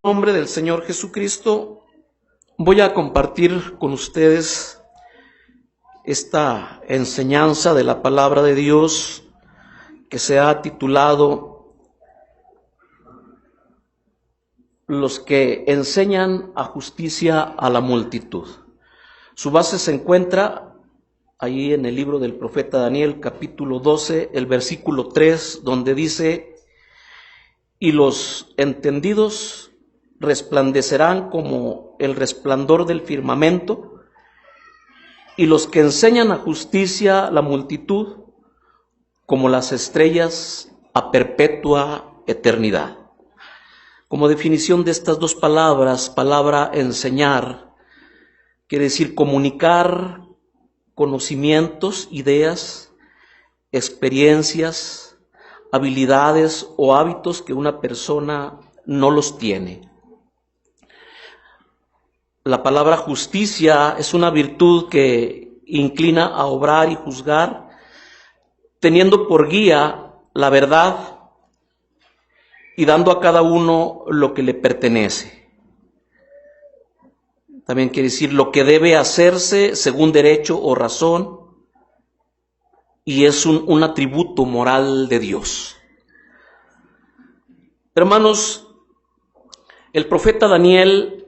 nombre del Señor Jesucristo, voy a compartir con ustedes esta enseñanza de la palabra de Dios que se ha titulado Los que enseñan a justicia a la multitud. Su base se encuentra ahí en el libro del profeta Daniel, capítulo 12, el versículo 3, donde dice: y los entendidos resplandecerán como el resplandor del firmamento, y los que enseñan a justicia a la multitud como las estrellas a perpetua eternidad. Como definición de estas dos palabras, palabra enseñar, quiere decir comunicar conocimientos, ideas, experiencias, habilidades o hábitos que una persona no los tiene. La palabra justicia es una virtud que inclina a obrar y juzgar, teniendo por guía la verdad y dando a cada uno lo que le pertenece. También quiere decir lo que debe hacerse según derecho o razón, y es un atributo moral de Dios. Hermanos, el profeta Daniel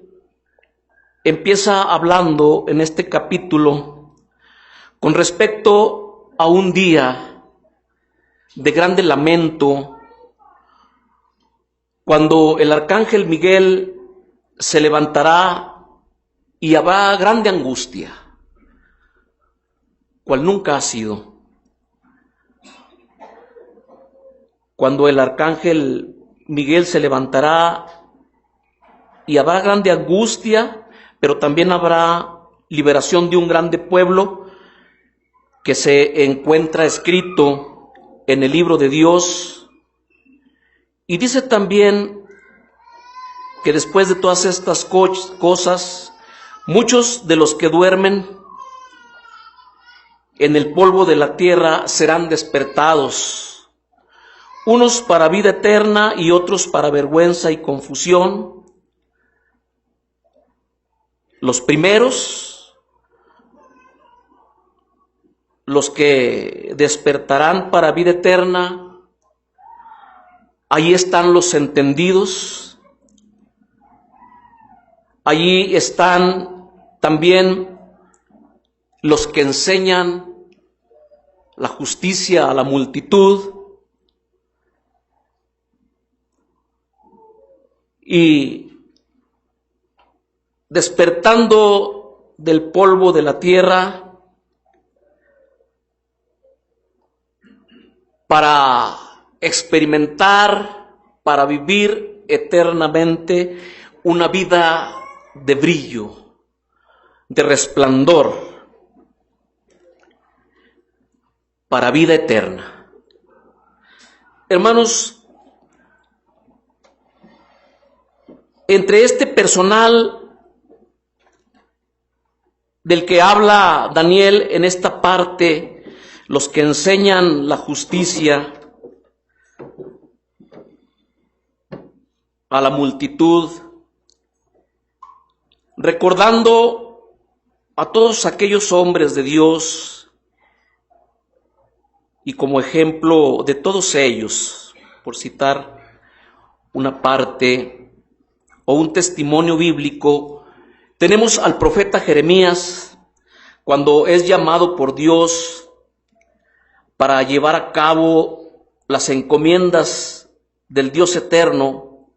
empieza hablando en este capítulo con respecto a un día de grande lamento, cuando el arcángel Miguel se levantará y habrá grande angustia, cual nunca ha sido. Cuando el arcángel Miguel se levantará y habrá grande angustia, pero también habrá liberación de un grande pueblo que se encuentra escrito en el libro de Dios. Y dice también que después de todas estas cosas, muchos de los que duermen en el polvo de la tierra serán despertados, unos para vida eterna y otros para vergüenza y confusión. Los primeros, los que despertarán para vida eterna, allí están los entendidos, allí están también los que enseñan la justicia a la multitud, y despertando del polvo de la tierra para experimentar, para vivir eternamente una vida de brillo, de resplandor, para vida eterna. Hermanos, entre este personal del que habla Daniel en esta parte, los que enseñan la justicia a la multitud, recordando a todos aquellos hombres de Dios y como ejemplo de todos ellos, por citar una parte o un testimonio bíblico, tenemos al profeta Jeremías, cuando es llamado por Dios para llevar a cabo las encomiendas del Dios eterno.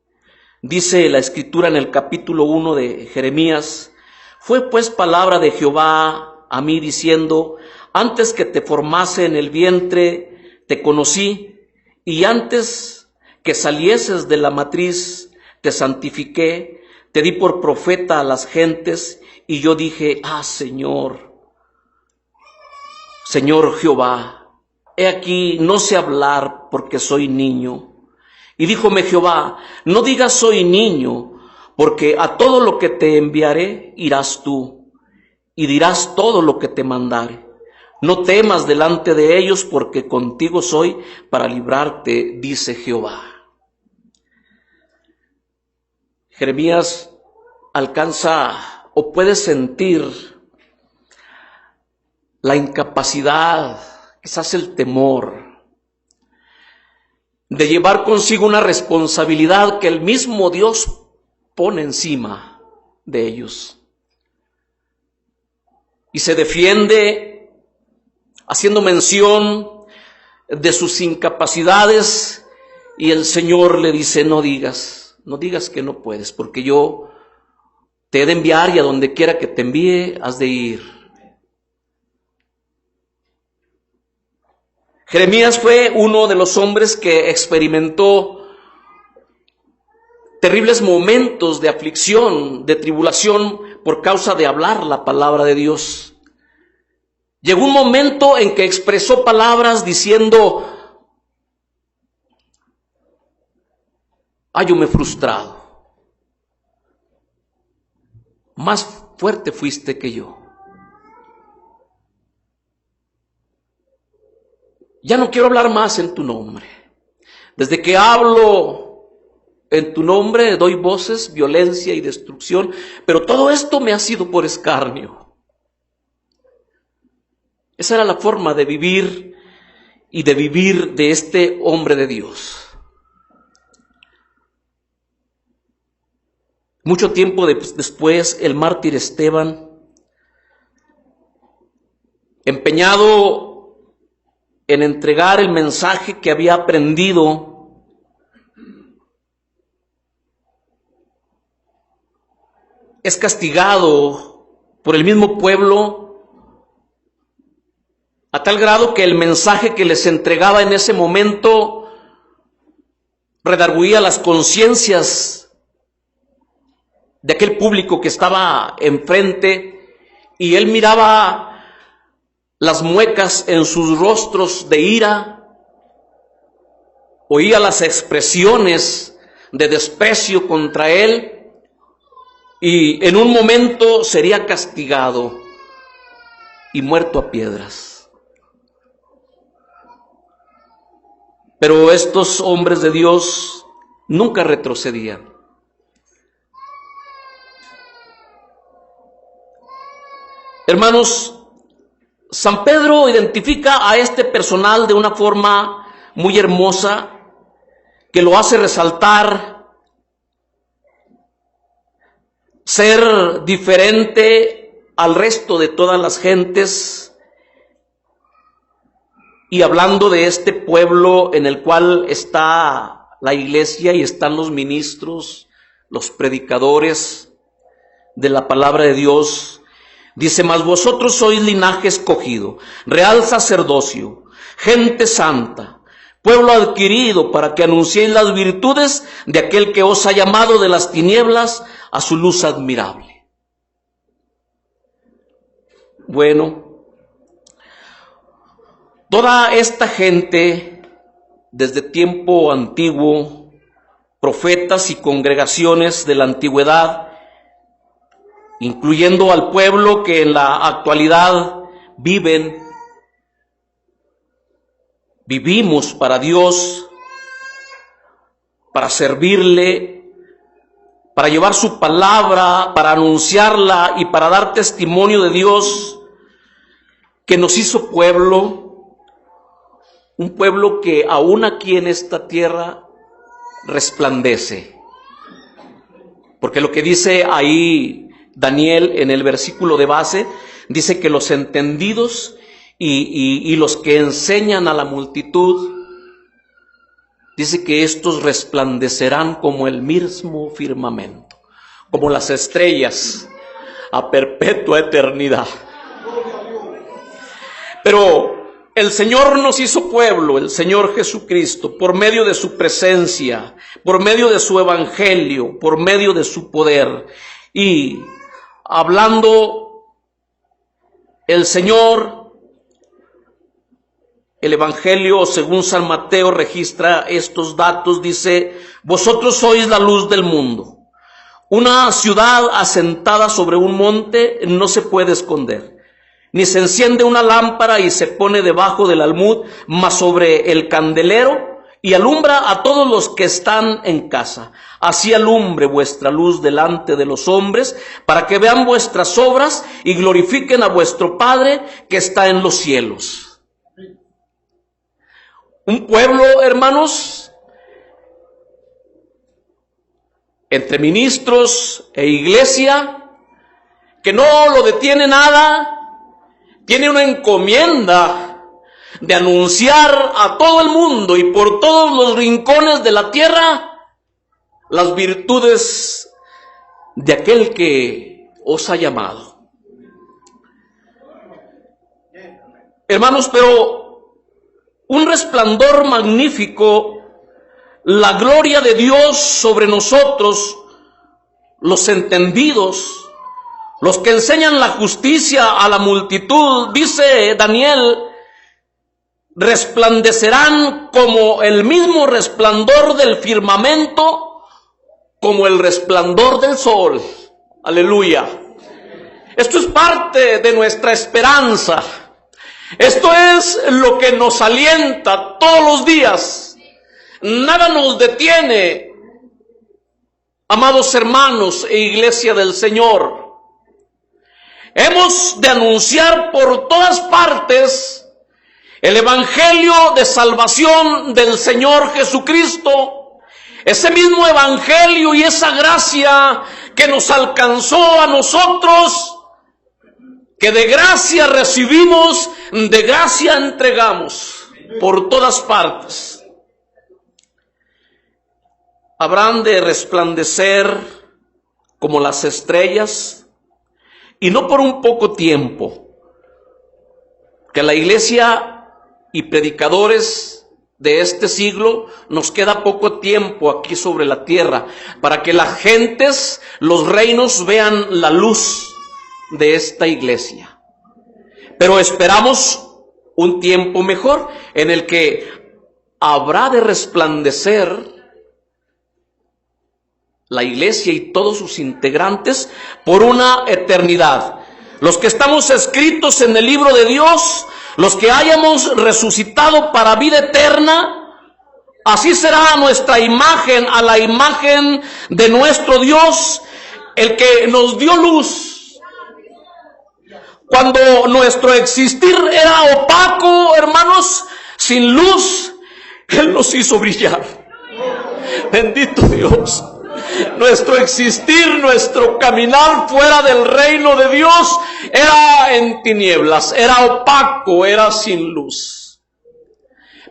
Dice la Escritura en el capítulo 1 de Jeremías: fue pues palabra de Jehová a mí diciendo, antes que te formase en el vientre te conocí, y antes que salieses de la matriz te santifiqué, te di por profeta a las gentes, y yo dije, Señor Jehová, he aquí no sé hablar porque soy niño. Y díjome Jehová, no digas soy niño, porque a todo lo que te enviaré irás tú, y dirás todo lo que te mandare. No temas delante de ellos, porque contigo soy para librarte, dice Jehová. Jeremías alcanza o puede sentir la incapacidad, quizás el temor, de llevar consigo una responsabilidad que el mismo Dios pone encima de ellos. Y se defiende haciendo mención de sus incapacidades, y el Señor le dice: no digas que no puedes, porque yo te he de enviar, y a donde quiera que te envíe has de ir. Jeremías fue uno de los hombres que experimentó terribles momentos de aflicción, de tribulación, por causa de hablar la palabra de Dios. Llegó un momento en que expresó palabras diciendo: hállome frustrado, más fuerte fuiste que yo. Ya no quiero hablar más en tu nombre. Desde que hablo en tu nombre doy voces, violencia y destrucción, pero todo esto me ha sido por escarnio. Esa era la forma de vivir y de vivir de este hombre de Dios. Mucho tiempo después, el mártir Esteban, empeñado en entregar el mensaje que había aprendido, es castigado por el mismo pueblo, a tal grado que el mensaje que les entregaba en ese momento redarguía las conciencias de aquel público que estaba enfrente, y él miraba las muecas en sus rostros de ira, oía las expresiones de desprecio contra él, y en un momento sería castigado y muerto a piedras. Pero estos hombres de Dios nunca retrocedían. Hermanos, San Pedro identifica a este personal de una forma muy hermosa que lo hace resaltar, ser diferente al resto de todas las gentes, y hablando de este pueblo en el cual está la iglesia y están los ministros, los predicadores de la palabra de Dios, dice: mas vosotros sois linaje escogido, real sacerdocio, gente santa, pueblo adquirido, para que anunciéis las virtudes de aquel que os ha llamado de las tinieblas a su luz admirable. Bueno, toda esta gente, desde tiempo antiguo, profetas y congregaciones de la antigüedad, incluyendo al pueblo que en la actualidad vivimos para Dios, para servirle, para llevar su palabra, para anunciarla y para dar testimonio de Dios, que nos hizo pueblo, un pueblo que aún aquí en esta tierra resplandece. Porque lo que dice ahí Daniel en el versículo de base, dice que los entendidos y los que enseñan a la multitud, dice que estos resplandecerán como el mismo firmamento, como las estrellas a perpetua eternidad. Pero el Señor nos hizo pueblo, el Señor Jesucristo, por medio de su presencia, por medio de su evangelio, por medio de su poder. Y hablando el Señor, el evangelio según San Mateo registra estos datos, dice: vosotros sois la luz del mundo. Una ciudad asentada sobre un monte no se puede esconder, ni se enciende una lámpara y se pone debajo del almud, mas sobre el candelero, y alumbra a todos los que están en casa. Así alumbre vuestra luz delante de los hombres, para que vean vuestras obras y glorifiquen a vuestro Padre que está en los cielos. Un pueblo, hermanos, entre ministros e iglesia, que no lo detiene nada, tiene una encomienda de anunciar a todo el mundo y por todos los rincones de la tierra las virtudes de aquel que os ha llamado. Hermanos, pero un resplandor magnífico, la gloria de Dios sobre nosotros, los entendidos, los que enseñan la justicia a la multitud, dice Daniel, resplandecerán como el mismo resplandor del firmamento, como el resplandor del sol. Aleluya. Esto es parte de nuestra esperanza. Esto es lo que nos alienta todos los días. Nada nos detiene, amados hermanos e iglesia del Señor. Hemos de anunciar por todas partes el evangelio de salvación del Señor Jesucristo, ese mismo evangelio y esa gracia que nos alcanzó a nosotros, que de gracia recibimos, de gracia entregamos por todas partes. Habrán de resplandecer como las estrellas, y no por un poco tiempo, que la iglesia y predicadores de este siglo nos queda poco tiempo aquí sobre la tierra para que las gentes, los reinos vean la luz de esta iglesia. Pero esperamos un tiempo mejor en el que habrá de resplandecer la iglesia y todos sus integrantes por una eternidad. Los que estamos escritos en el libro de Dios, los que hayamos resucitado para vida eterna, así será nuestra imagen a la imagen de nuestro Dios, el que nos dio luz. Cuando nuestro existir era opaco, hermanos, sin luz, Él nos hizo brillar. Bendito Dios. Nuestro existir, nuestro caminar fuera del reino de Dios era en tinieblas, era opaco, era sin luz.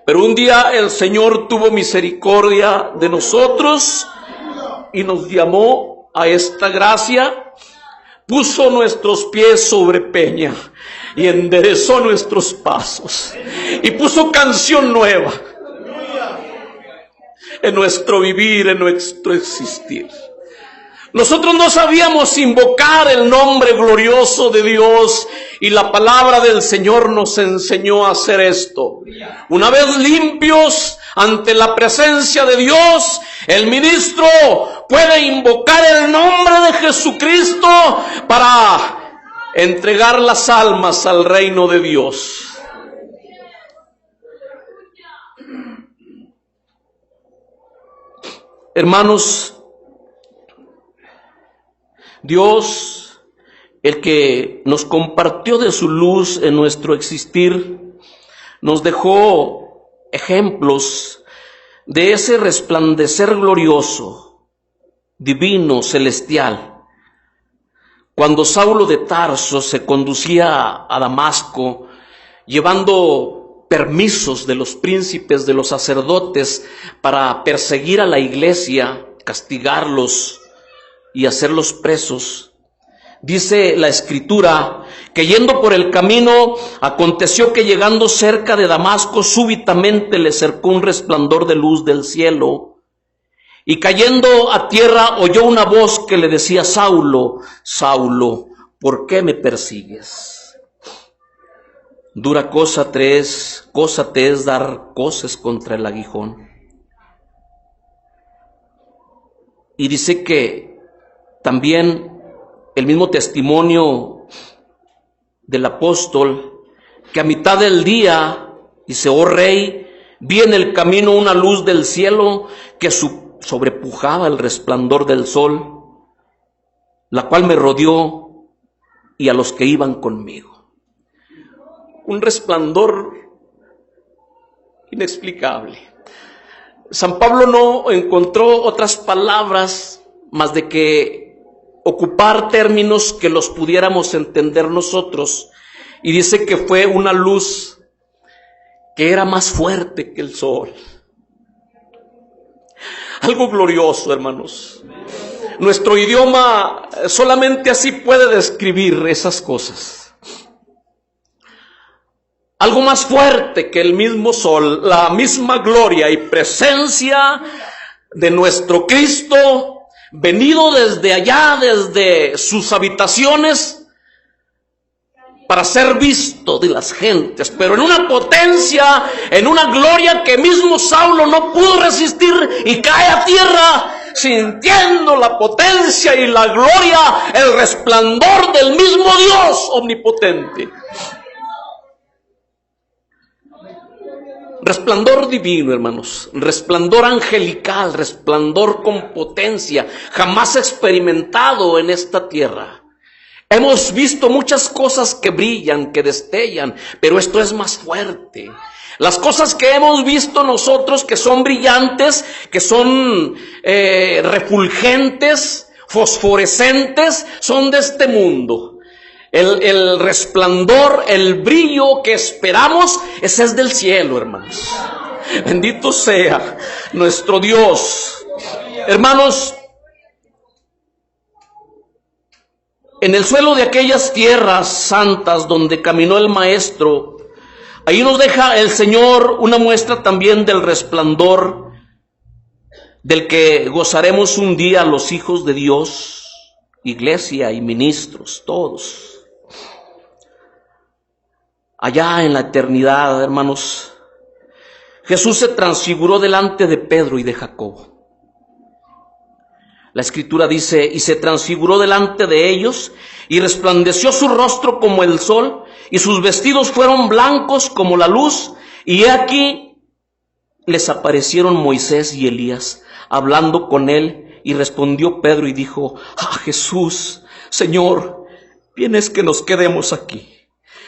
Pero un día el Señor tuvo misericordia de nosotros y nos llamó a esta gracia, puso nuestros pies sobre peña y enderezó nuestros pasos y puso canción nueva en nuestro vivir, en nuestro existir. Nosotros no sabíamos invocar el nombre glorioso de Dios y la palabra del Señor nos enseñó a hacer esto. Una vez limpios ante la presencia de Dios, el ministro puede invocar el nombre de Jesucristo para entregar las almas al reino de Dios. Hermanos, Dios, el que nos compartió de su luz en nuestro existir, nos dejó ejemplos de ese resplandecer glorioso, divino, celestial. Cuando Saulo de Tarso se conducía a Damasco, llevando permisos de los príncipes, de los sacerdotes, para perseguir a la iglesia, castigarlos y hacerlos presos. Dice la Escritura que yendo por el camino, aconteció que llegando cerca de Damasco, súbitamente le cercó un resplandor de luz del cielo, y cayendo a tierra oyó una voz que le decía: Saulo, Saulo, ¿por qué me persigues? Dura cosa te es dar coces contra el aguijón. Y dice que también el mismo testimonio del apóstol, que a mitad del día dice: oh rey, Vi en el camino una luz del cielo que sobrepujaba el resplandor del sol, la cual me rodeó y a los que iban conmigo. Un resplandor inexplicable. San Pablo no encontró otras palabras más de que ocupar términos que los pudiéramos entender nosotros, y dice que fue una luz que era más fuerte que el sol. Algo glorioso, hermanos. Nuestro idioma solamente así puede describir esas cosas. Algo más fuerte que el mismo sol, la misma gloria y presencia de nuestro Cristo, venido desde allá, desde sus habitaciones, para ser visto de las gentes, pero en una potencia, en una gloria que mismo Saulo no pudo resistir y cae a tierra, sintiendo la potencia y la gloria, el resplandor del mismo Dios omnipotente. Resplandor divino, hermanos, resplandor angelical, resplandor con potencia, jamás experimentado en esta tierra. Hemos visto muchas cosas que brillan, que destellan, pero esto es más fuerte. Las cosas que hemos visto nosotros, que son brillantes, que son refulgentes, fosforescentes, son de este mundo. El resplandor, el brillo que esperamos, ese es del cielo, hermanos. Bendito sea nuestro Dios. Hermanos, en el suelo de aquellas tierras santas donde caminó el Maestro, ahí nos deja el Señor una muestra también del resplandor del que gozaremos un día los hijos de Dios, iglesia y ministros, todos. Allá en la eternidad, hermanos, Jesús se transfiguró delante de Pedro y de Jacobo. La Escritura dice, y se transfiguró delante de ellos, y resplandeció su rostro como el sol, y sus vestidos fueron blancos como la luz, y he aquí les aparecieron Moisés y Elías, hablando con él, y respondió Pedro y dijo, Jesús, Señor, bien es que nos quedemos aquí.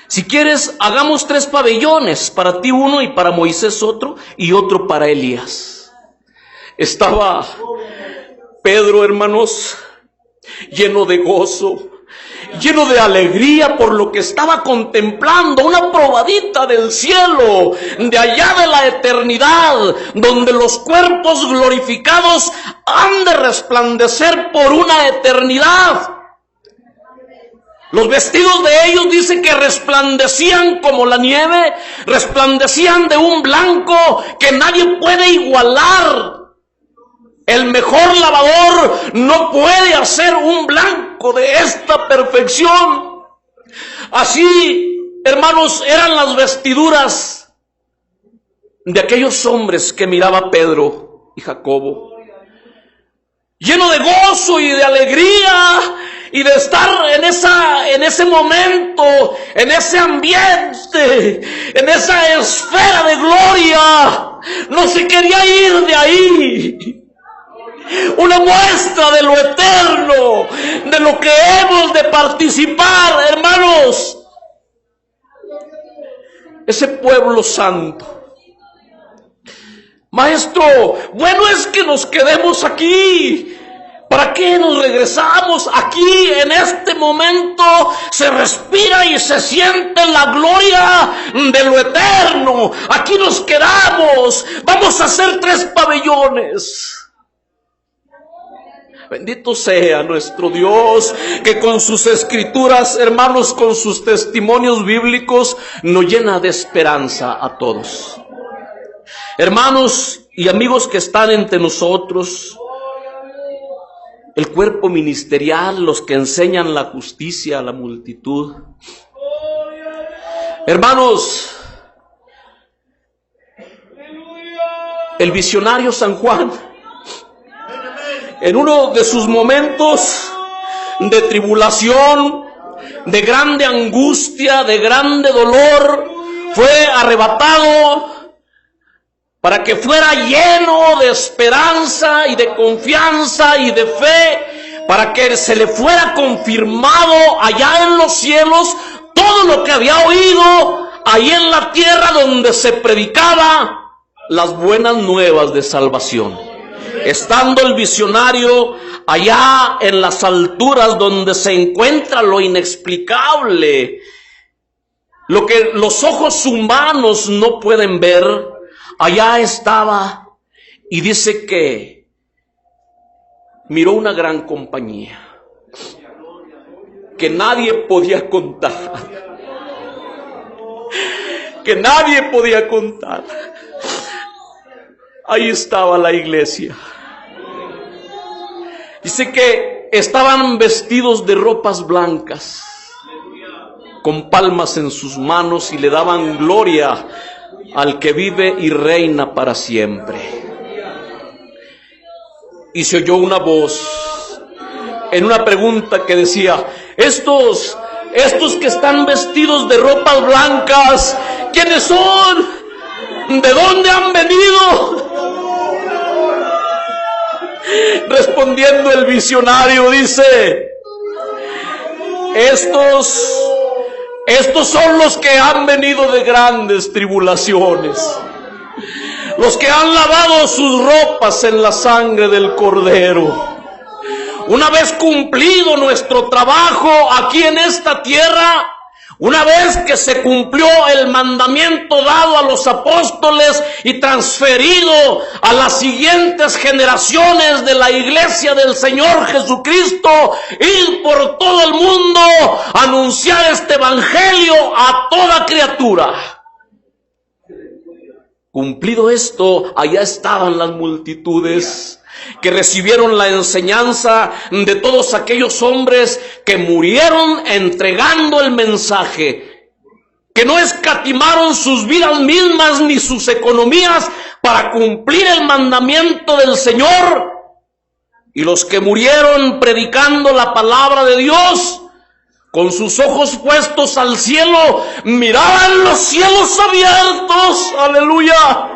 Si quieres, hagamos 3 pabellones, para ti uno y para Moisés otro, y otro para Elías. Estaba Pedro, hermanos, lleno de gozo, lleno de alegría por lo que estaba contemplando, una probadita del cielo, de allá de la eternidad, donde los cuerpos glorificados han de resplandecer por una eternidad. Los vestidos de ellos dice que resplandecían como la nieve, resplandecían de un blanco que nadie puede igualar. El mejor lavador no puede hacer un blanco de esta perfección. Así, hermanos, eran las vestiduras de aquellos hombres que miraba Pedro y Jacobo. Lleno de gozo y de alegría y de estar en ese momento, en ese ambiente, en esa esfera de gloria. No se quería ir de ahí. Una muestra de lo eterno, de lo que hemos de participar, hermanos. Ese pueblo santo. Maestro, bueno es que nos quedemos aquí. ¿Para qué nos regresamos? Aquí en este momento se respira y se siente la gloria de lo eterno. Aquí nos quedamos. Vamos a hacer 3 pabellones. Bendito sea nuestro Dios, que con sus escrituras, hermanos, con sus testimonios bíblicos, nos llena de esperanza a todos. Hermanos y amigos que están entre nosotros, el cuerpo ministerial, los que enseñan la justicia a la multitud. Hermanos, el visionario San Juan, en uno de sus momentos de tribulación, de grande angustia, de grande dolor, fue arrebatado para que fuera lleno de esperanza y de confianza y de fe, para que se le fuera confirmado allá en los cielos todo lo que había oído ahí en la tierra donde se predicaba las buenas nuevas de salvación. Estando el visionario allá en las alturas donde se encuentra lo inexplicable, lo que los ojos humanos no pueden ver, allá estaba, y dice que miró una gran compañía que nadie podía contar, que nadie podía contar. Ahí estaba la iglesia. Dice que estaban vestidos de ropas blancas, con palmas en sus manos, y le daban gloria al que vive y reina para siempre. Y se oyó una voz en una pregunta que decía: estos que están vestidos de ropas blancas, ¿quiénes son? ¿De dónde han venido? Respondiendo el visionario dice: estos son los que han venido de grandes tribulaciones, los que han lavado sus ropas en la sangre del Cordero. Una vez cumplido nuestro trabajo aquí en esta tierra, una vez que se cumplió el mandamiento dado a los apóstoles y transferido a las siguientes generaciones de la iglesia del Señor Jesucristo, ir por todo el mundo, anunciar este evangelio a toda criatura. Cumplido esto, allá estaban las multitudes que recibieron la enseñanza de todos aquellos hombres que murieron entregando el mensaje, que no escatimaron sus vidas mismas ni sus economías para cumplir el mandamiento del Señor, y los que murieron predicando la palabra de Dios, con sus ojos puestos al cielo, miraban los cielos abiertos. Aleluya.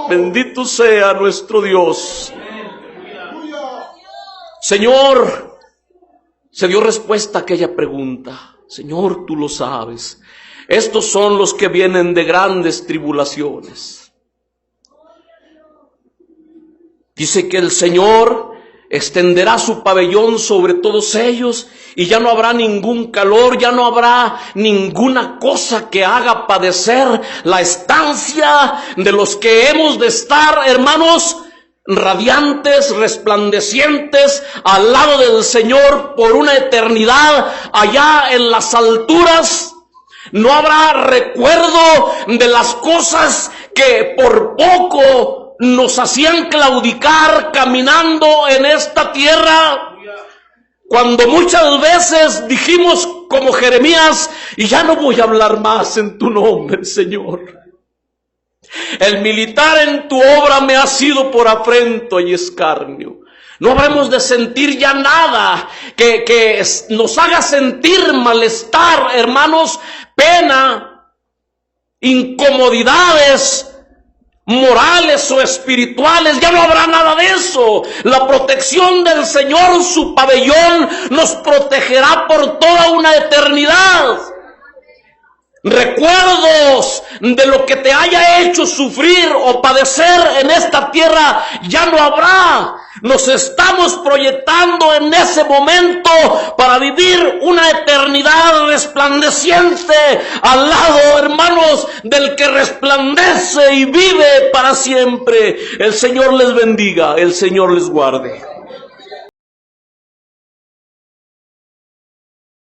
Bendito sea nuestro Dios. Señor, se dio respuesta a aquella pregunta. Señor, tú lo sabes. Estos son los que vienen de grandes tribulaciones. Dice que el Señor extenderá su pabellón sobre todos ellos, y ya no habrá ningún calor, ya no habrá ninguna cosa que haga padecer la estancia de los que hemos de estar, hermanos, radiantes, resplandecientes al lado del Señor por una eternidad allá en las alturas. No habrá recuerdo de las cosas que por poco nos hacían claudicar caminando en esta tierra, cuando muchas veces dijimos como Jeremías: y ya no voy a hablar más en tu nombre, Señor. El militar en tu obra me ha sido por afrento y escarnio. No habremos de sentir ya nada que nos haga sentir malestar, hermanos, pena, incomodidades morales o espirituales. Ya no habrá nada de eso. La protección del Señor, su pabellón, nos protegerá por toda una eternidad. Recuerdos de lo que te haya hecho sufrir o padecer en esta tierra ya no habrá. Nos estamos proyectando en ese momento para vivir una eternidad resplandeciente al lado, hermanos, del que resplandece y vive para siempre. El Señor les bendiga, el Señor les guarde.